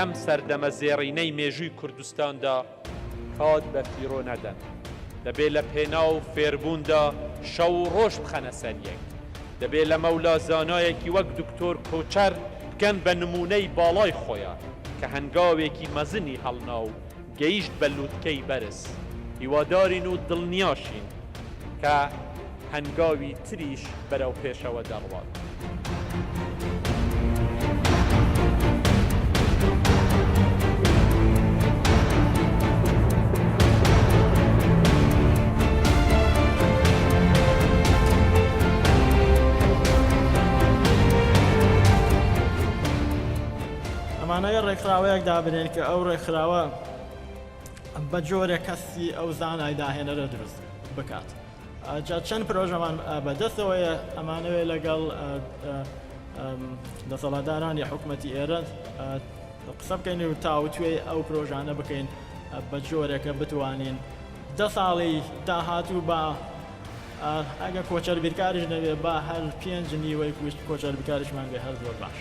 لەم سەردەمە زێڕینەی مێژووی کوردستاندا کات بە فیرۆ نەدەن. دەبێت لە پێناو فێربووندا شەو و ڕۆژ بخەنە سەر یەک. دەبێت لە مەولا زانایەکی وەک دکتۆر کۆچەر بکەن بە نمونەی باڵای خۆیان کە هەنگاوێکی مەزنی هەڵنا و گەیشت بە لووتکەی بەرز. هیوادارین و دڵنیاشین کە هەنگاوی تریش بەرەو پێشەوە دەڕوات. ئەمانەیە ڕێکخراوەیەک دابنێن کە ئەو ڕێکخراوە بە جۆرێک کەسی ئەو زانای داهێنەرە دروست بکات. جا چەند پرۆژەمان بەدەستەوەیە ئەمانەوێت لەگەڵ دەسەڵاتدارانی حکوومەتی ئێرە قسە بکەین و تاوتوێ ئەو پرۆژانە بکەین بە جۆرێکە بتوانین 10 ساڵی داهاتوو بە ئەگە کۆچەر بیرکاریش نەبێ با هەر 5 نیوەی کۆچەر بیرکاریشمان بێ هەر زۆر باش.